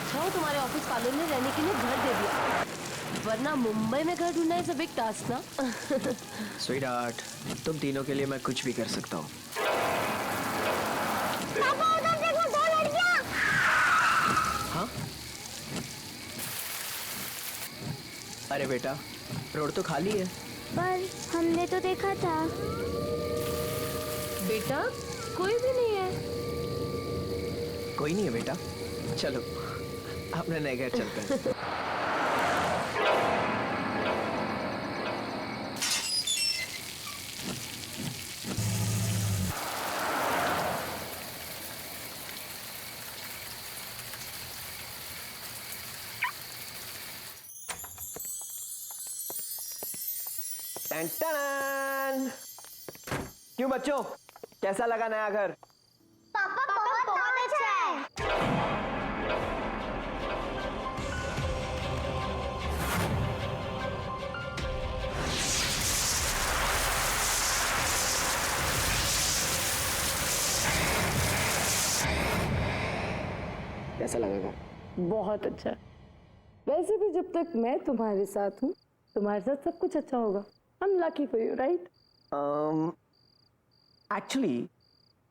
अच्छा हो तुम्हारे ऑफिस वालों ने रहने के लिए घर दे दिया, वरना मुंबई में घर ढूंढना इज अ बिग टास्क ना। स्वीटहार्ट, तुम तीनों के लिए मैं कुछ भी कर सकता हूँ। पापा उधर देखो, 2 लड़कियां। हाँ? अरे बेटा, रोड तो खाली है। पर हमने तो देखा था। बेटा कोई भी नहीं है। कोई नहीं है बेटा, चलो अपने नए घर चलते हैं। टन-टन! क्यों बच्चों, कैसा लगा नया घर? पापा बहुत अच्छा है। कैसा लगा घर? बहुत अच्छा। वैसे भी जब तक मैं तुम्हारे साथ हूँ, तुम्हारे साथ सब कुछ अच्छा होगा। I'm lucky for you, right? Actually,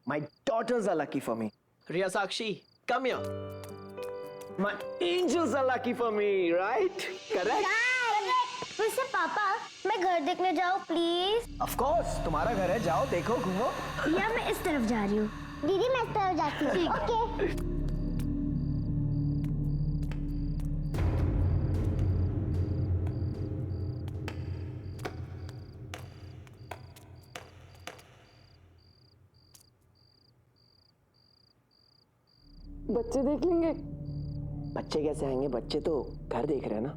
my daughters are lucky for me. Riya Sakshi, come here. My angels are lucky for me, right? Correct? वैसे पापा, मैं घर देखने जाऊँ प्लीज? Of course, तुम्हारा घर है, जाओ देखो घूमो। या मैं इस तरफ जा रही हूँ। दीदी मैं इस तरफ जाती हूँ। ओके। बच्चे देख लेंगे। बच्चे कैसे आएंगे, बच्चे तो घर देख रहे हैं ना।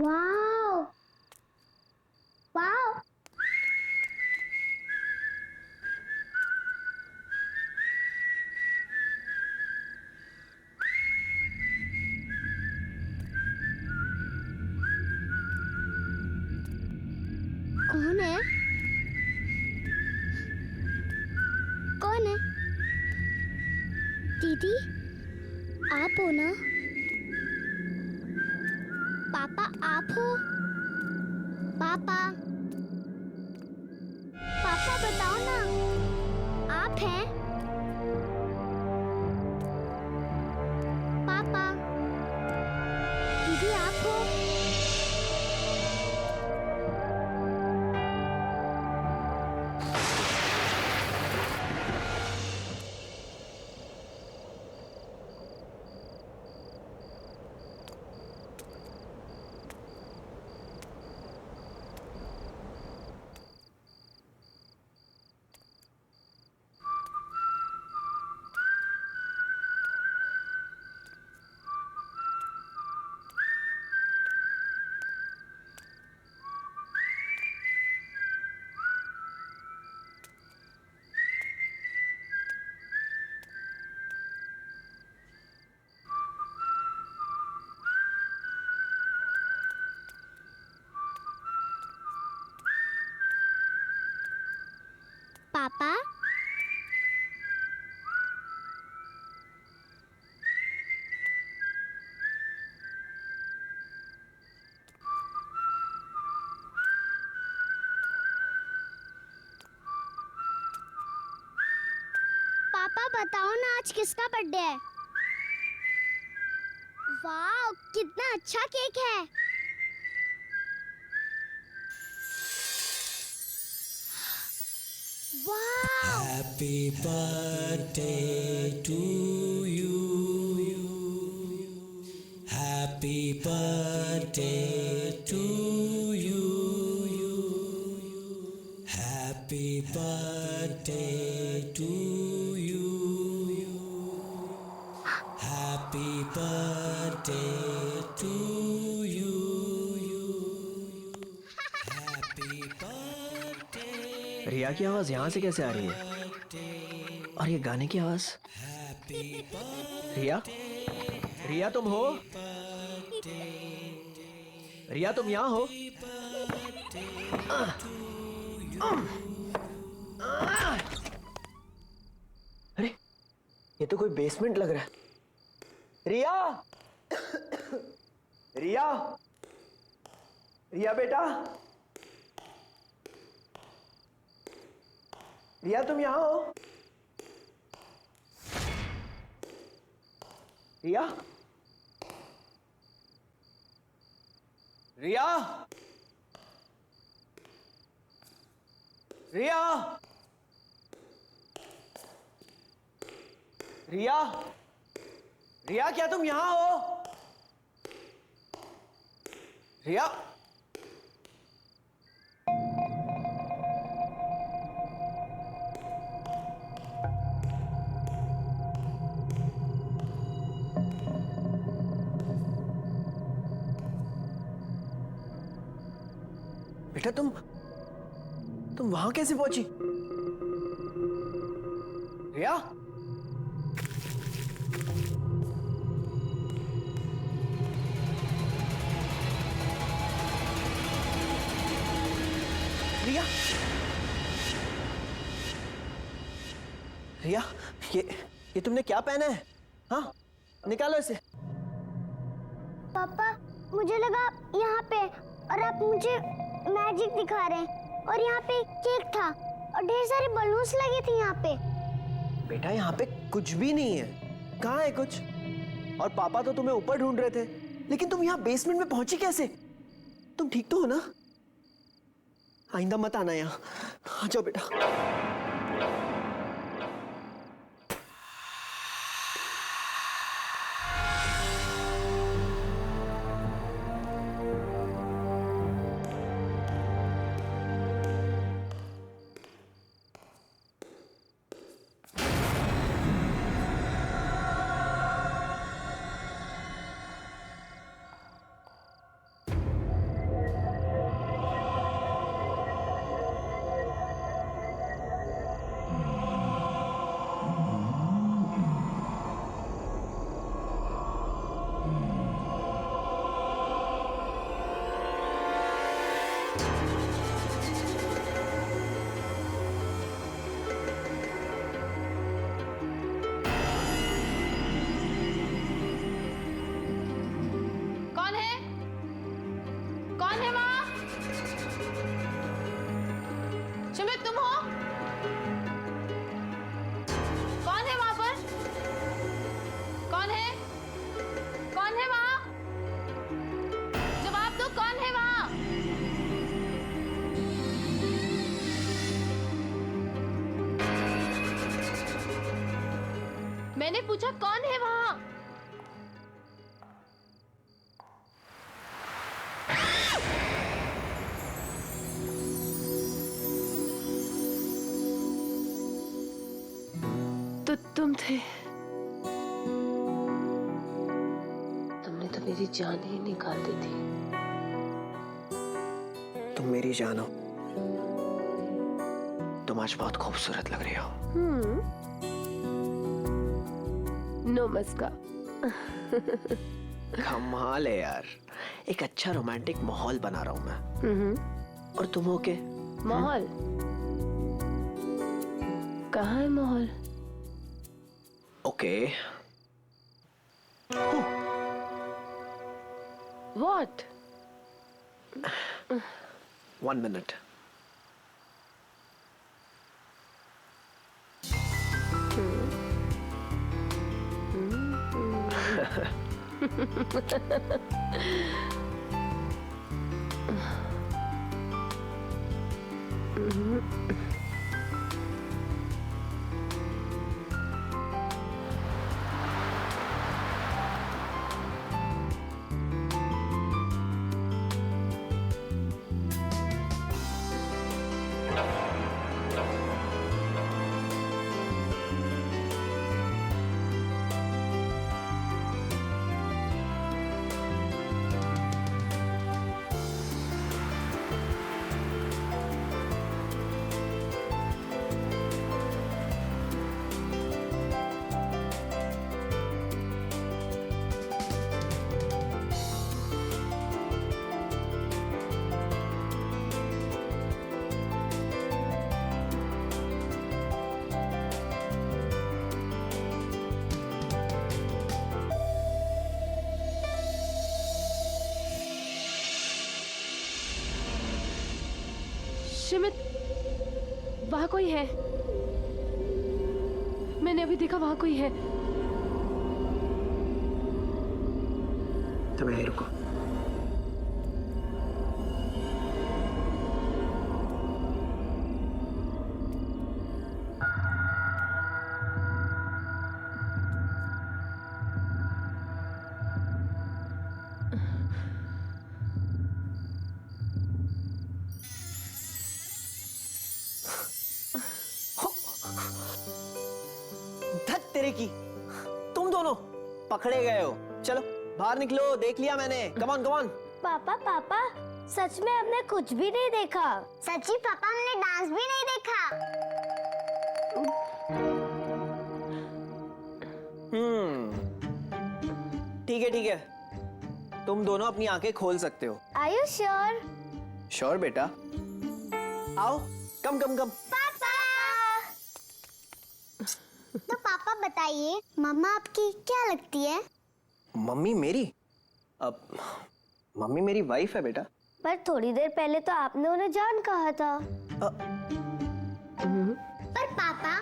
Wow wow. कौन है? कौन है? दीदी आप हो ना? पापा आप हो? पापा पापा बताओ ना, आप हैं? पापा दीदी आप हो? पापा पापा बताओ ना, आज किसका बर्थडे है? वाह कितना अच्छा केक है। वाह Happy birthday to you. Happy birthday to you. Happy birthday to you. Happy birthday to you. Happy birthday. रिया की आवाज यहाँ से कैसे आ रही है? और ये गाने की आवाज? रिया, रिया तुम हो? रिया तुम यहाँ हो? अरे ये तो कोई बेसमेंट लग रहा है। रिया, रिया, रिया बेटा, रिया तुम यहां हो? रिया, रिया, रिया, रिया, रिया क्या तुम यहां हो? रिया, बेटा तुम वहां कैसे पहुंची? रिया, रिया, रिया, ये तुमने क्या पहना है? हाँ, निकालो इसे। पापा मुझे लगा यहाँ पे और आप मुझे मैजिक दिखा रहे हैं और यहाँ पे केक था और ढेर सारे बलून्स लगे थे यहाँ पे। बेटा यहाँ पे कुछ भी नहीं है। कहाँ है कुछ? और पापा तो तुम्हें ऊपर ढूंढ रहे थे, लेकिन तुम यहाँ बेसमेंट में पहुंची कैसे? तुम ठीक तो हो ना? आइंदा मत आना यहाँ। आ जाओ बेटा। मैंने पूछा कौन है वहां? तो तुम थे। तुमने तो मेरी जान ही निकाल दी थी। तुम मेरी जान हो। तुम आज बहुत खूबसूरत लग रही हो। नमस्कार। कमाल है यार। एक अच्छा रोमांटिक माहौल बना रहा हूं मैं। और तुम हो के? माहौल? कहाँ है माहौल? ओके। What? 1 minute. शिमित, वहां कोई है। मैंने अभी देखा वहां कोई है। तुम यहीं रुको। धत तेरे की, तुम दोनों पकड़े गए हो। चलो बाहर निकलो, देख लिया मैंने। Come on come on. पापा पापा, सच में हमने कुछ भी नहीं देखा। सच्ची पापा, हमने डांस भी नहीं देखा। ठीक है, तुम दोनों अपनी आंखें खोल सकते हो। Are you sure? श्योर बेटा, आओ। कम कम कम। पापा। तो पापा बताइए, मम्मा आपकी क्या लगती है? मम्मी मेरी? अब मम्मी मेरी वाइफ है बेटा। पर थोड़ी देर पहले तो आपने उन्हें जान कहा था। पर पापा,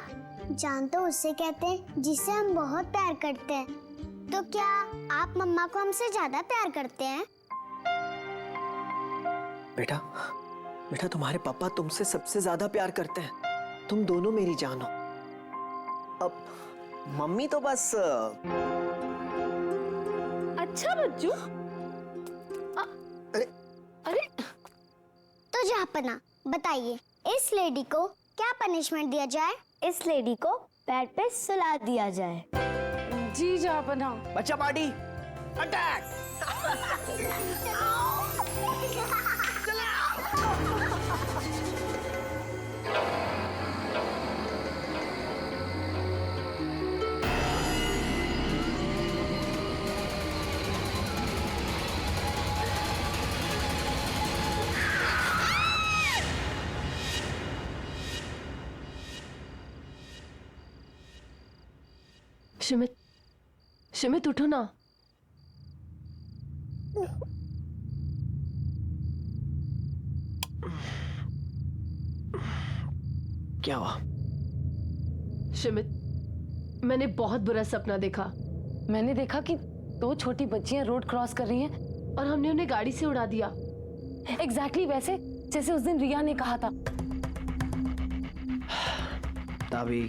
जान तो उससे कहते हैं जिससे हम बहुत प्यार करते हैं। तो क्या आप मम्मा को हमसे ज्यादा प्यार करते हैं? बेटा बेटा, तुम्हारे पापा तुमसे सबसे ज्यादा प्यार करते हैं। तुम दोनों मेरी जान हो। अब मम्मी तो बस अच्छा बच्चू। अरे अरे तो जहाँपना, बताइए इस लेडी को क्या पनिशमेंट दिया जाए? इस लेडी को बेड पे सुला दिया जाए। जी जहाँपना। बच्चा पार्टी अटैक। शिमित, शिमित उठो ना। क्या हुआ? शिमित, मैंने बहुत बुरा सपना देखा। मैंने देखा कि दो छोटी बच्चियां रोड क्रॉस कर रही हैं और हमने उन्हें गाड़ी से उड़ा दिया। एग्जैक्टली वैसे जैसे उस दिन रिया ने कहा था। तावी,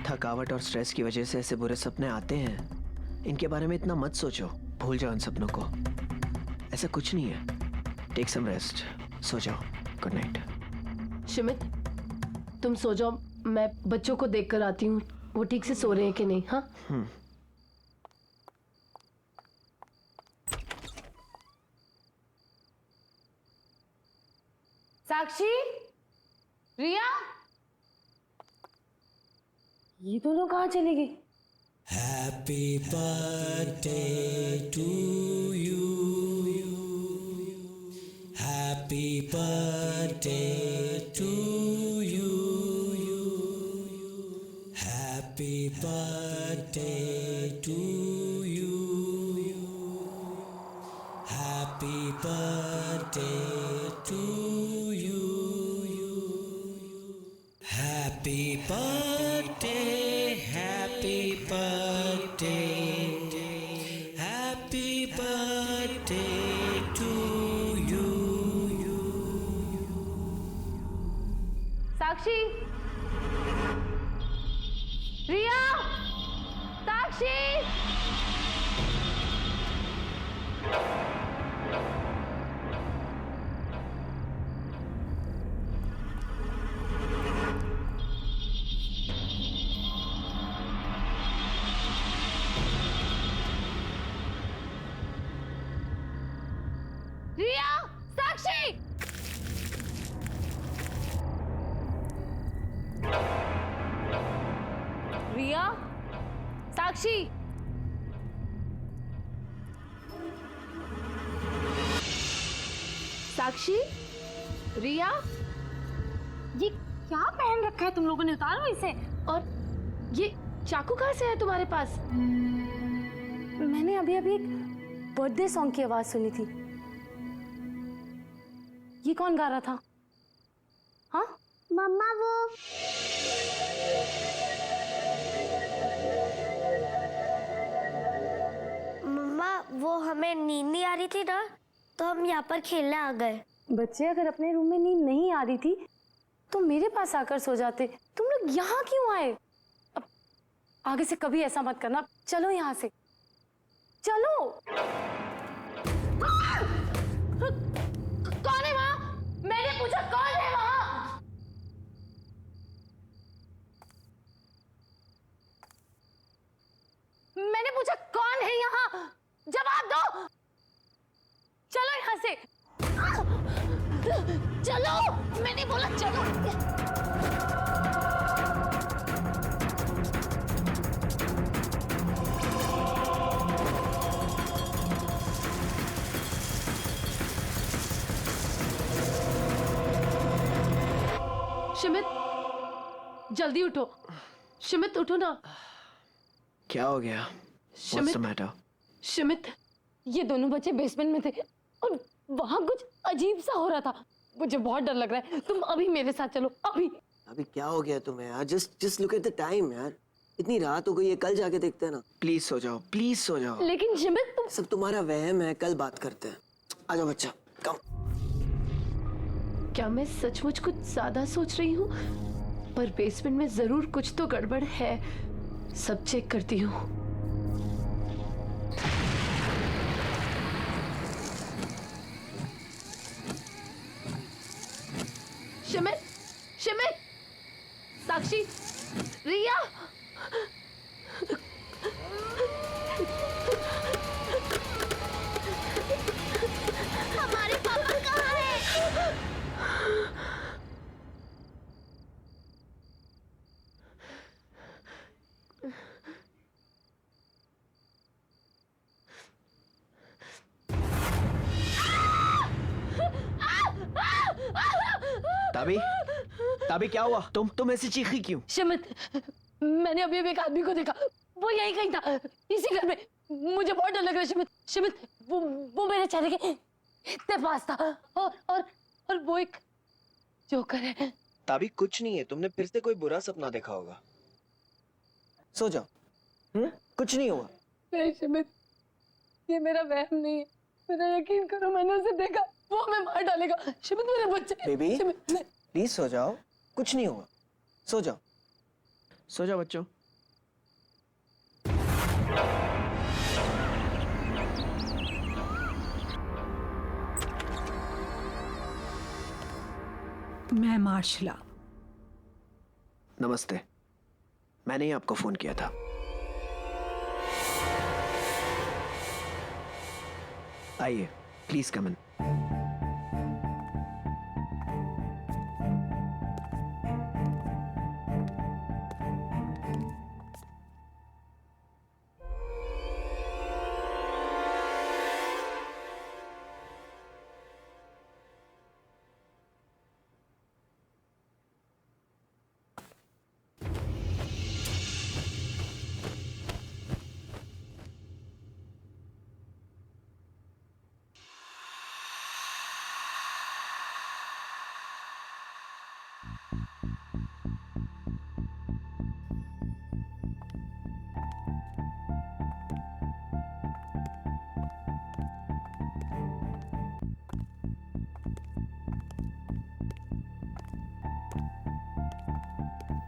थकावट और स्ट्रेस की वजह से ऐसे बुरे सपने आते हैं। इनके बारे में इतना मत सोचो, भूल जाओ इन सपनों को। ऐसा कुछ नहीं है। टेक सम रेस्ट, सो जाओ। Good night. शिमित, तुम सो जाओ, मैं बच्चों को देख कर आती हूँ वो ठीक से सो रहे हैं कि नहीं। हाँ साक्षी, रिया, ये दोनों कहाँ चली गई? Happy birthday to you. Happy birthday to you. Happy birthday to you. Happy birthday to you. Happy birthday, happy birthday, happy birthday to you. साक्षी, रिया, साक्षी। रिया, साक्षी। रिया, साक्षी। साक्षी, रिया, ये क्या पहन रखा है तुम लोगों ने? उतारो इसे। और ये चाकू कहाँ से है तुम्हारे पास? मैंने अभी अभी एक बर्थडे सॉन्ग की आवाज सुनी थी। ये कौन गा रहा था? हाँ? मम्मा वो मम्मा वो हमें नींद नहीं आ रही थी ना, तो हम यहाँ पर खेलने आ गए। बच्चे अगर अपने रूम में नींद नहीं आ रही थी तो मेरे पास आकर सो जाते। तुम लोग यहाँ क्यों आए? अब आगे से कभी ऐसा मत करना। चलो यहाँ से, चलो। कौन है वहाँ? मैंने पूछा कौन है वहाँ? मैंने पूछा कौन है यहाँ? जवाब दो। चलो यहाँ से, चलो। मैंने बोला चलो। शिमित, जल्दी उठो। शिमित उठो ना। क्या हो गया? What's the matter? शिमित, ये दोनों बच्चे बेसमेंट में थे और वहां कुछ अजीब सा हो रहा था। मुझे बहुत डर लग रहा है। तुम अभी मेरे साथ चलो, अभी। अभी क्या हो गया तुम्हें यार? Just look at the time यार। इतनी रात हो गई है, कल जाके देखते हैं ना। प्लीज सो जाओ, प्लीज सो जाओ। लेकिन शिमित तुम सब तुम्हारा वहम है, कल बात करते हैं। आ जाओ बच्चा, कम। क्या मैं सचमुच कुछ ज्यादा सोच रही हूँ? पर बेसमेंट में जरूर कुछ तो गड़बड़ है। सब चेक करती हूँ। शिमित, शिमित, साक्षी, रिया। हमारे पापा कहाँ हैं? ताबी, ताबी क्या हुआ? तुम ऐसी चीखी क्यों? शिमित, मैंने अभी एक आदमी को देखा। वो यहीं कहीं था, इसी घर में। मुझे बहुत डर लग रहा है शिमित। शिमित, वो मेरे चेहरे के इतने पास था। और वो एक जोकर है। ताबी कुछ नहीं है, तुमने फिर से कोई बुरा सपना देखा होगा। सो जाओ। कुछ नहीं हुआ। नहीं शिमित, ये मेरा वहम नहीं है। मेरा यकीन करो, मैंने उसे देखा। वो हमें मार डालेगा। शिमित, मेरे बच्चे। बेबी, शिमित, नहीं। प्लीज सो जाओ, कुछ नहीं हुआ। सो जाओ, सो जाओ बच्चों। मैं मार्शला। नमस्ते, मैंने ही आपको फोन किया था। आइए, प्लीज कम इन।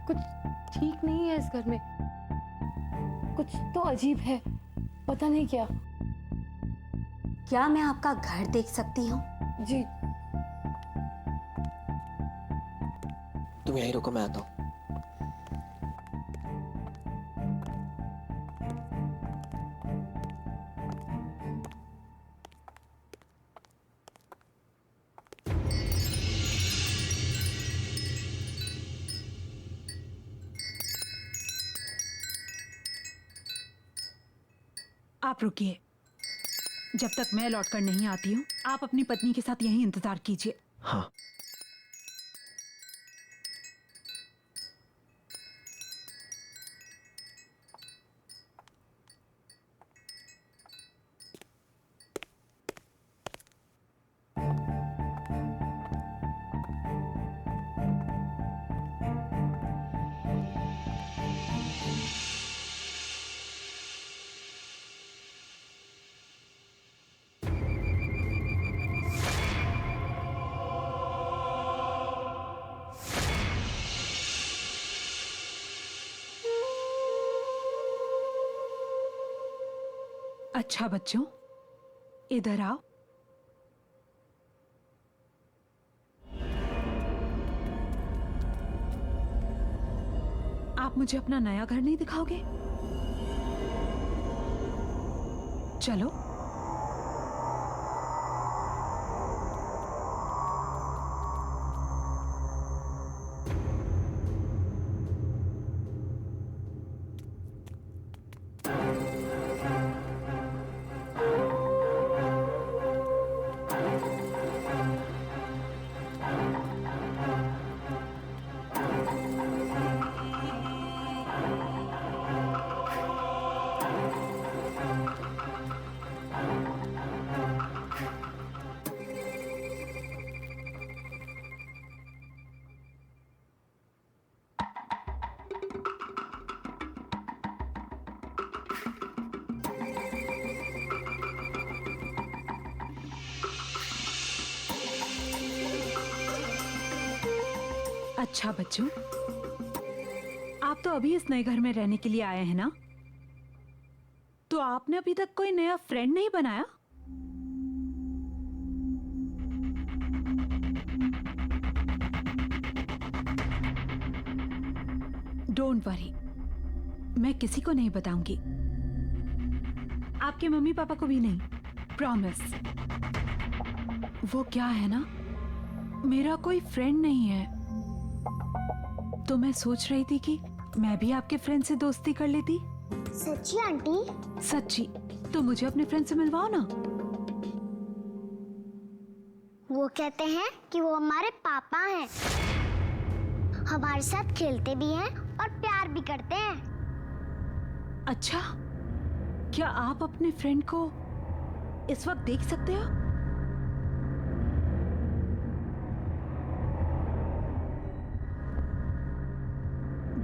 कुछ ठीक नहीं है इस घर में। कुछ तो अजीब है, पता नहीं क्या। क्या मैं आपका घर देख सकती हूँ? जी। तुम यहीं रुको, मैं आता हूँ। आप रुकिए। जब तक मैं लौटकर नहीं आती हूँ, आप अपनी पत्नी के साथ यहीं इंतजार कीजिए। हाँ। अच्छा बच्चों, इधर आओ। आप मुझे अपना नया घर नहीं दिखाओगे? चलो। अच्छा बच्चों, आप तो अभी इस नए घर में रहने के लिए आए हैं ना? तो आपने अभी तक कोई नया फ्रेंड नहीं बनाया? डोंट वरी, मैं किसी को नहीं बताऊंगी, आपके मम्मी पापा को भी नहीं, प्रॉमिस। वो क्या है ना, मेरा कोई फ्रेंड नहीं है, तो मैं सोच रही थी कि मैं भी आपके फ्रेंड से दोस्ती कर लेती। सच्ची आंटी? सच्ची? तो मुझे अपने फ्रेंड से मिलवाओ ना। वो कहते हैं कि वो हमारे पापा हैं, हमारे साथ खेलते भी हैं और प्यार भी करते हैं। अच्छा, क्या आप अपने फ्रेंड को इस वक्त देख सकते हो?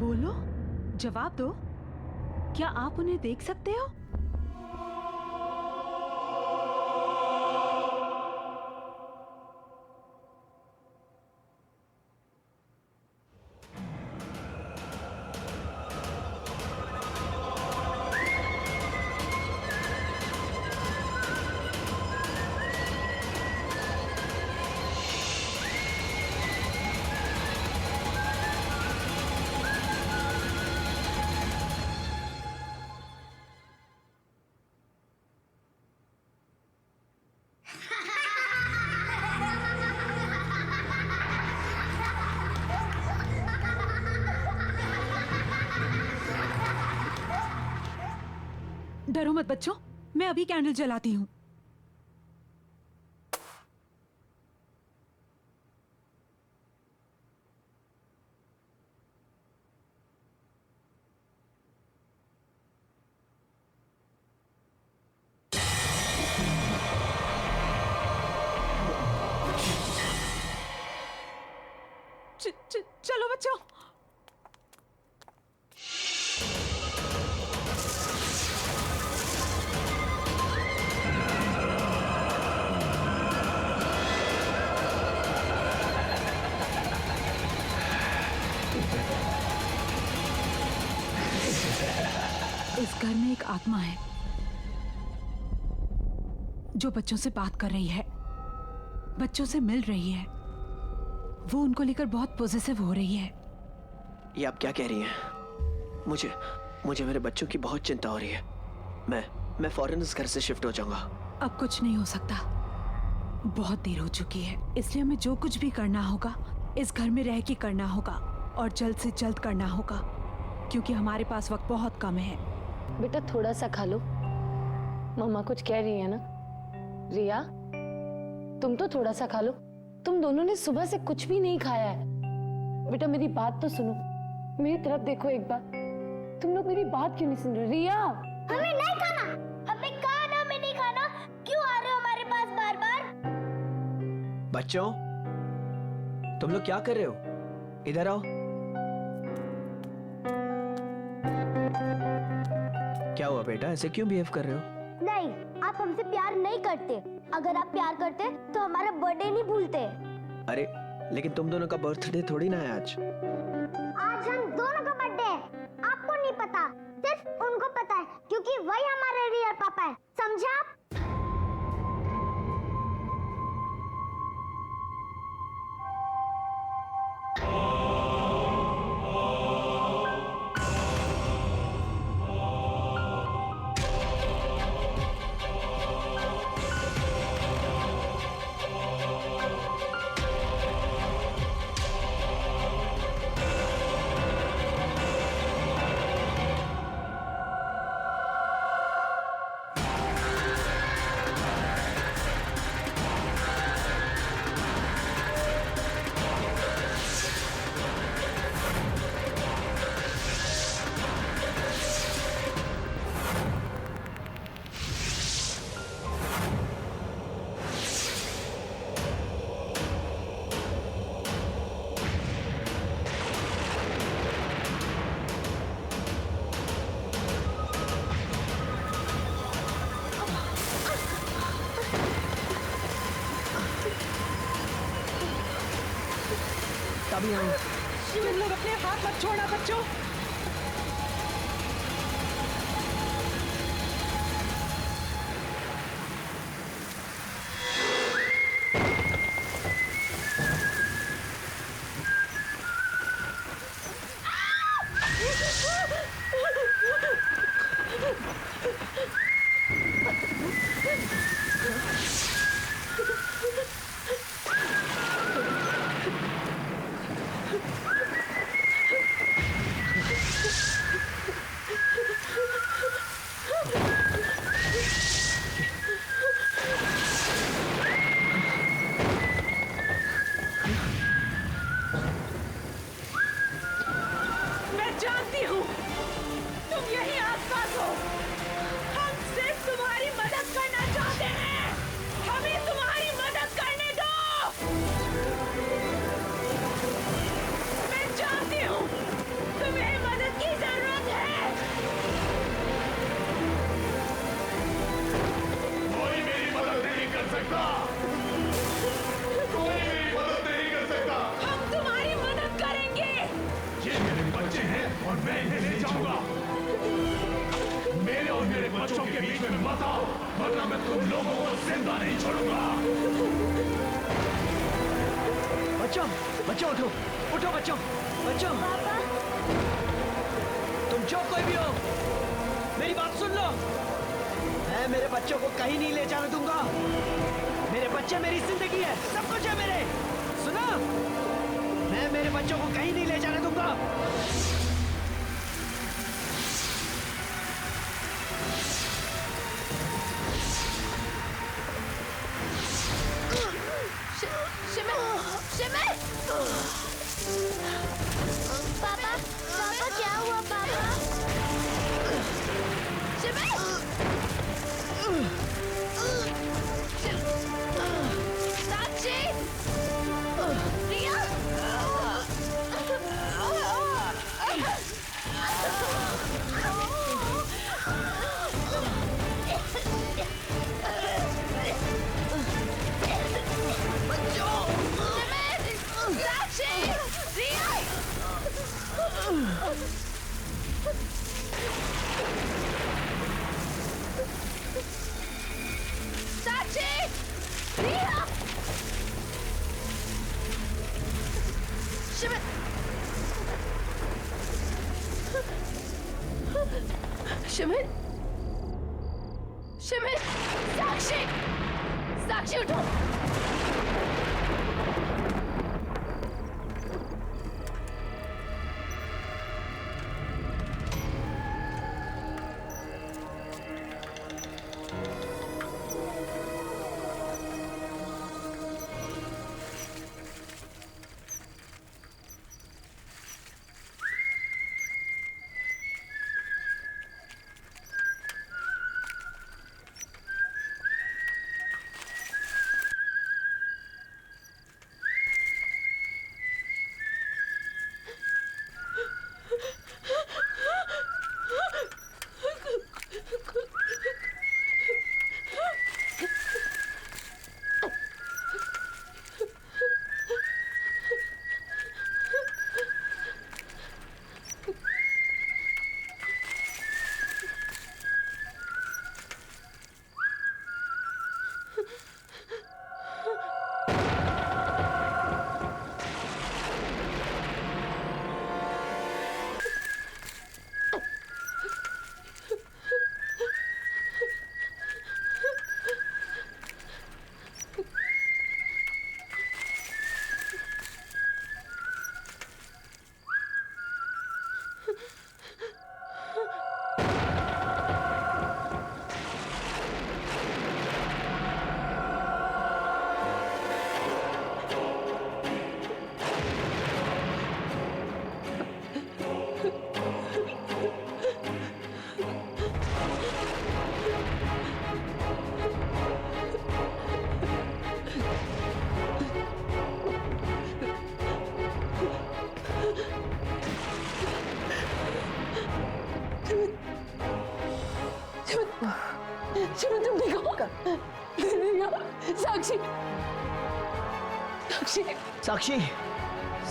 बोलो, जवाब दो, क्या आप उन्हें देख सकते हो? डरो मत बच्चों, मैं अभी कैंडल जलाती हूँ। चलो बच्चों। इस घर में एक आत्मा है जो बच्चों से बात कर रही है, बच्चों से मिल रही है। वो उनको लेकर बहुत पॉजिटिव हो रही है। ये आप क्या कह रही हैं? मुझे मेरे बच्चों की बहुत चिंता हो रही है। मैं फौरन इस घर से शिफ्ट हो जाऊंगा। अब कुछ नहीं हो सकता, बहुत देर हो चुकी है, इसलिए हमें जो कुछ भी करना होगा इस घर में रह के करना होगा और जल्द से जल्द करना होगा, क्योंकि हमारे पास वक्त बहुत कम है। बेटा थोड़ा सा खा लो, मम्मा कुछ कह रही है ना। रिया, तुम तो थोड़ा सा खा लो, तुम दोनों ने सुबह से कुछ भी नहीं खाया है। बेटा मेरी बात तो सुनो, मेरी तरफ देखो एक बार। तुम लोग मेरी बात क्यों नहीं सुन रहे? रिया, हमें नहीं खाना, हमें कहा ना हमें नहीं खाना, क्यों आ रहे हो हमारे पास बार बार? बच्चों, तुम लोग क्या कर रहे हो? इधर आओ। क्या हुआ बेटा, ऐसे क्यों बिहेव कर रहे हो? नहीं, आप हमसे प्यार नहीं करते। अगर आप प्यार करते तो हमारा बर्थडे नहीं भूलते। अरे लेकिन तुम दोनों का बर्थडे थोड़ी ना है आज। आज हम दोनों का बर्थडे है, आपको नहीं पता, सिर्फ उनको पता है, क्योंकि वही हमारे रियल पापा है। समझा? तभी आऊं। तुम लोग अपने हाथ मत छोड़ना बच्चों। मैं जानती हूँ तुम यही आसपास हो। हम सिर्फ तुम्हारी मदद करना चाहते हैं। हमें तुम्हारी मदद करने दो। मैं जानती हूँ तुम्हें मदद की जरूरत है। कोई मेरी मदद नहीं कर सकता। कोई मेरी मदद नहीं कर सकता। हम तुम्हारी मदद करेंगे। ये मेरे बच्चे हैं और मैं इन्हें ले जाऊंगा। मेरे और मेरे बच्चों के बीच में मत आओ, वरना मैं तुम लोगों को जिंदा नहीं छोड़ूंगा। बच्चों, बच्चों उठो, उठो बच्चों, बच्चों। तुम जो कोई भी हो, मेरी बात सुन लो। मैं मेरे बच्चों को कहीं नहीं ले जाने दूंगा। मेरे बच्चे मेरी जिंदगी है, सब कुछ है मेरे। सुना? मैं मेरे बच्चों को कहीं नहीं ले जाने दूंगा। पापा, पापा क्या हुआ पापा? साक्षी! रिया! साक्षी! रिया! साक्षी! रिया! शिमित! शिमित! शिमित! साक्षी! साक्षी उठो! साक्षी साक्षी,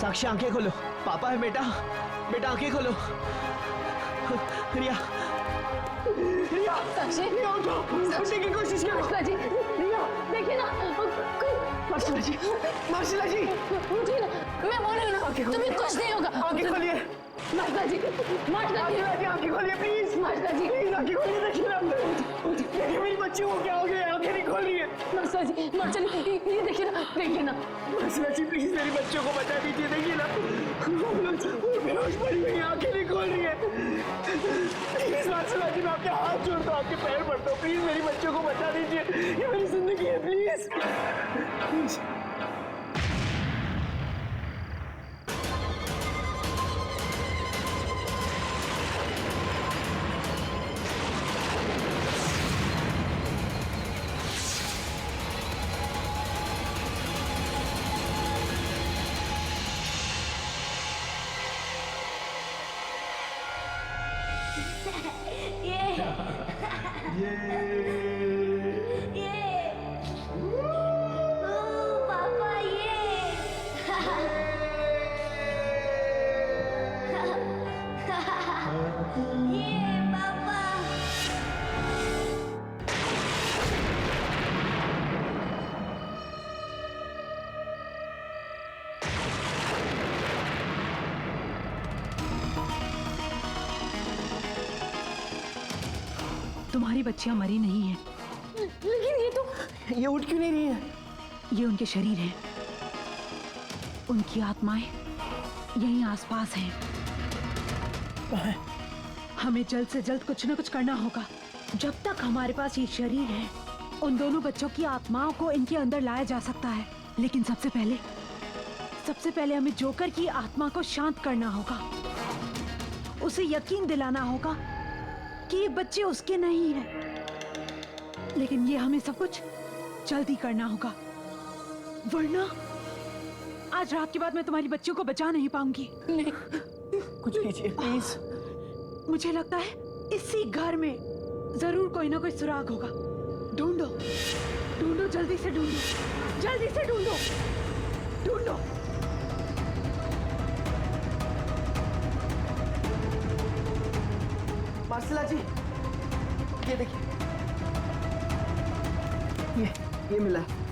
साक्षी आंखें खोलो, पापा है बेटा, बेटा आंखें खोलो। रिया, रिया, साक्षी रिया उठो, उठने की कोशिश करो। मार्शला जी, रिया, देखिए ना, मार्शला जी, मार्शला जी, उठिए ना, मैं बोल रही हूँ ना, तुम्हें कुछ नहीं होगा। आंखें खोलिए, मार्शला जी, मार्शला जी, आंखें खोलिए प्लीज, मार्शला जी, प्लीज आंखें खोलिए, देखिए ना, देखिए मेरी बच्ची को क्या हो गया, आंखें नहीं खोल रही है। मार्शला जी, मार्शला जी, ये देखिए ना, देखिए ना। मार्शला जी प्लीज मेरी बच्चों को बचा दीजिए, देखिए ना, वो बेहोश पड़ी हुई है, आंखें नहीं खोल रही है। प्लीज मार्शला जी, मैं आपके हाथ जोड़ता हूँ, आपके पैर पड़ता हूँ, प्लीज मेरी बच्चों को बचा दीजिए, ये मेरी जिंदगी है, प्लीज प्लीज। पापा ये पापा। तुम्हारी बच्चियां मरी नहीं हैं, लेकिन ये तो ये उठ क्यों नहीं रही है? ये उनके शरीर हैं, उनकी आत्माएं यहीं आसपास हैं। हमें जल्द से जल्द कुछ न कुछ करना होगा। जब तक हमारे पास ये शरीर है, उन दोनों बच्चों की आत्माओं को इनके अंदर लाया जा सकता है। लेकिन सबसे पहले हमें जोकर की आत्मा को शांत करना होगा। उसे यकीन दिलाना होगा कि ये बच्चे उसके नहीं हैं। लेकिन ये हमें सब कुछ जल्दी करना होगा, वरना आज रात के बाद मैं तुम्हारी बच्चियों को बचा नहीं पाऊंगी। नहीं, कुछ कीजिए प्लीज। मुझे लगता है इसी घर में जरूर कोई ना कोई सुराग होगा। ढूंढो, ढूंढो, जल्दी से ढूंढो, जल्दी से ढूंढो, ढूंढो। मार्शला जी, ये देखिए, ये मिला है।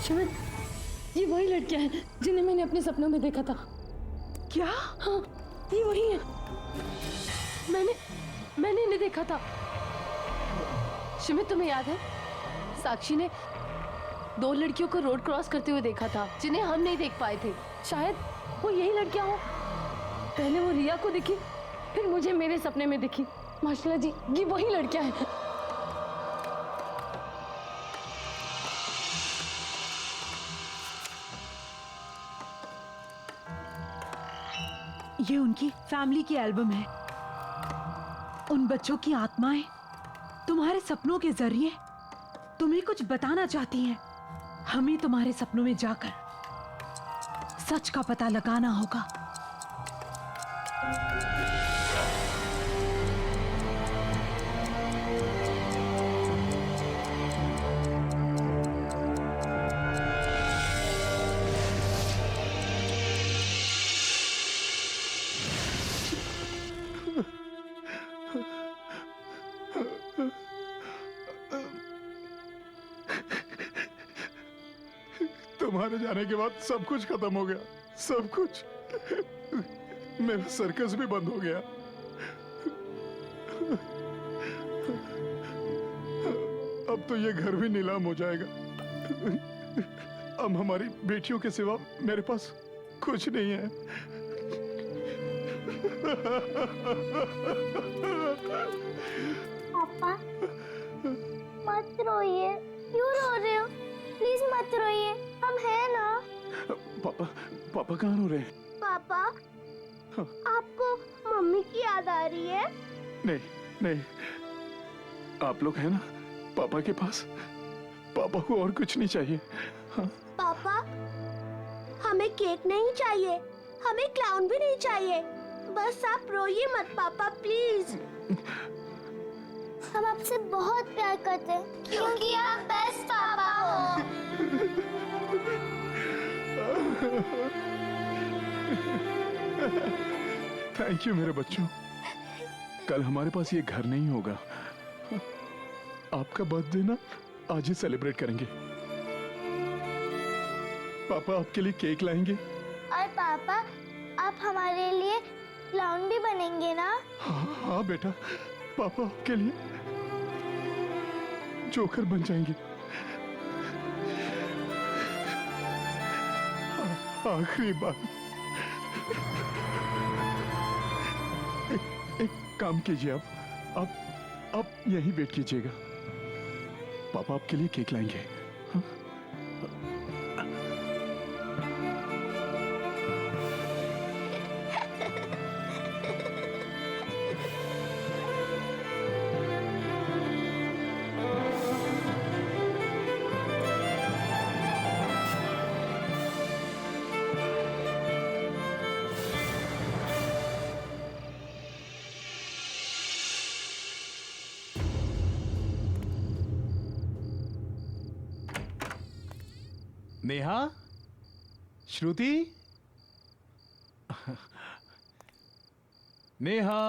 शिवन, ये वही लड़कियां हैं जिन्हें मैंने अपने सपनों में देखा था। क्या? हाँ, ये वही है। मैंने इन्हें देखा था। शिमित, तुम्हें याद है साक्षी ने 2 लड़कियों को रोड क्रॉस करते हुए देखा था जिन्हें हम नहीं देख पाए थे। शायद वो यही लड़कियां हो। पहले वो रिया को दिखी, फिर मुझे मेरे सपने में दिखी। मार्शला जी, ये वही लड़कियां हैं। ये उनकी फैमिली की एल्बम है। उन बच्चों की आत्माएं तुम्हारे सपनों के जरिए तुम्हें कुछ बताना चाहती हैं। हमें तुम्हारे सपनों में जाकर सच का पता लगाना होगा। तुम्हारे जाने के बाद सब कुछ खत्म हो गया, सब कुछ। मेरा सर्कस भी बंद हो गया। अब तो ये घर भी नीलाम हो जाएगा। अब हमारी बेटियों के सिवा मेरे पास कुछ नहीं है। पापा मत रोइए, क्यों रो रहे हो? प्लीज मत रोइए, हम हैं ना। पापा कहाँ रो रहे हैं? पापा, आपको मम्मी की याद आ रही है? नहीं, आप लोग हैं ना पापा के पास। पापा को और कुछ नहीं चाहिए। हाँ? पापा, हमें केक नहीं चाहिए, हमें क्लाउन भी नहीं चाहिए, बस आप रोइए मत पापा प्लीज। हम आपसे बहुत प्यार करते हैं क्योंकि आप बेस्ट पापा हो। थैंक यू मेरे बच्चों। कल हमारे पास ये घर नहीं होगा। आपका बर्थडे ना आज ही सेलिब्रेट करेंगे। पापा आपके लिए केक लाएंगे। और पापा आप हमारे लिए क्लाउन भी बनेंगे ना? हाँ बेटा, पापा आपके लिए जोकर बन जाएंगे। आखिरी बार एक काम कीजिए, आप यहीं वेट कीजिएगा। पापा आपके लिए केक लाएंगे। हाँ? नेहा, श्रुति, नेहा।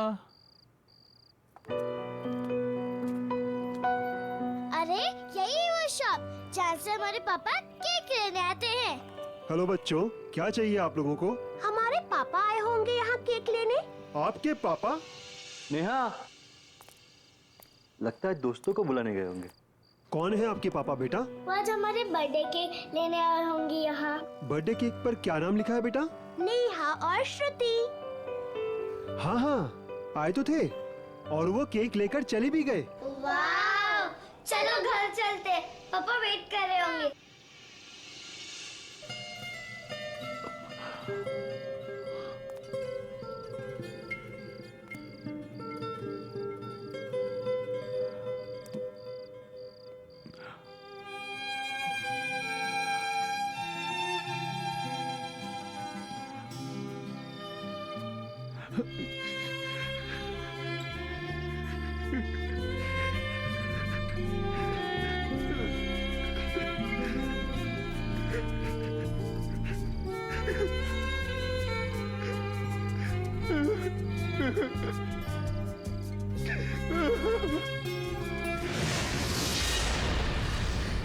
अरे यही वो शॉप जहाँ से हमारे पापा केक लेने आते हैं। हेलो बच्चों, क्या चाहिए आप लोगों को? हमारे पापा आए होंगे यहाँ केक लेने। आपके पापा? नेहा, लगता है दोस्तों को बुलाने गए होंगे। कौन है आपके पापा बेटा? वो आज हमारे बर्थडे केक लेने आए होंगे यहाँ। बर्थडे केक पर क्या नाम लिखा है बेटा? नेहा और श्रुति। हाँ हाँ, आए तो थे और वो केक लेकर चले भी गए। वाह! चलो घर चलते, पापा वेट कर रहे होंगे।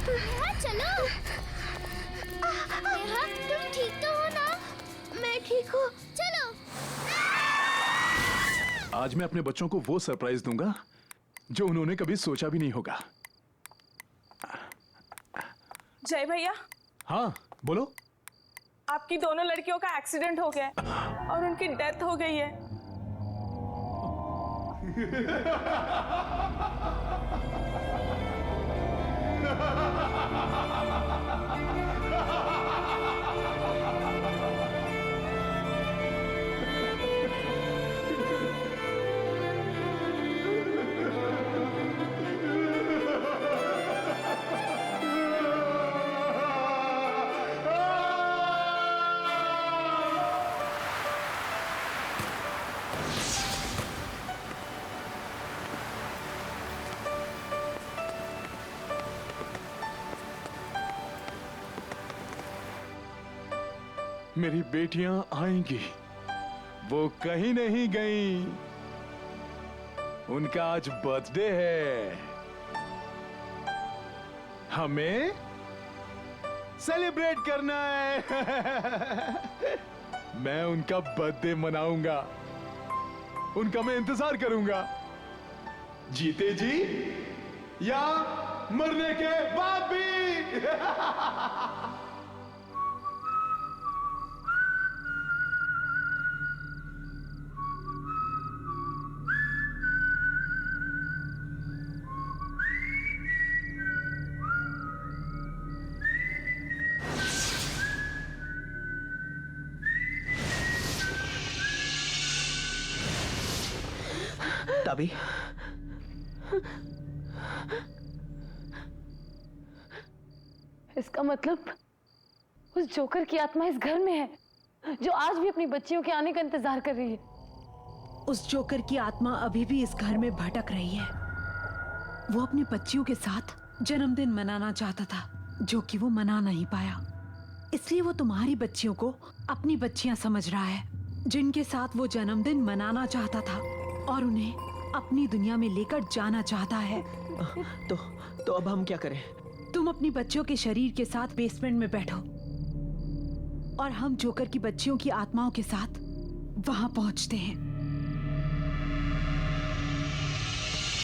नेहा चलो। नेहा तुम ठीक तो हो ना? मैं ठीक हूँ, चलो। आज मैं अपने बच्चों को वो सरप्राइज दूंगा जो उन्होंने कभी सोचा भी नहीं होगा। जय भैया, हाँ बोलो। आपकी दोनों लड़कियों का एक्सीडेंट हो गया है और उनकी डेथ हो गई है। मेरी बेटियां आएंगी, वो कहीं नहीं गई। उनका आज बर्थडे है, हमें सेलिब्रेट करना है। मैं उनका बर्थडे मनाऊंगा, उनका मैं इंतजार करूंगा, जीते जी या मरने के बाद भी। तभी इसका मतलब उस जोकर की आत्मा इस घर में है, जो आज भी अपनी बच्चियों के आने का इंतजार कर रही है। उस जोकर की आत्मा अभी भी इस घर में भटक रही है। वो अपनी बच्चियों के साथ जन्मदिन मनाना चाहता था, जो कि वो मना नहीं पाया। इसलिए वो तुम्हारी बच्चियों को अपनी बच्चियां समझ रहा है, जिनके साथ वो जन्मदिन मनाना चाहता था और उन्हें अपनी दुनिया में लेकर जाना चाहता है। तो अब हम क्या करें? तुम अपनी बच्चियों के शरीर के साथ बेसमेंट में बैठो और हम जोकर की बच्चियों की आत्माओं के साथ वहां पहुंचते हैं।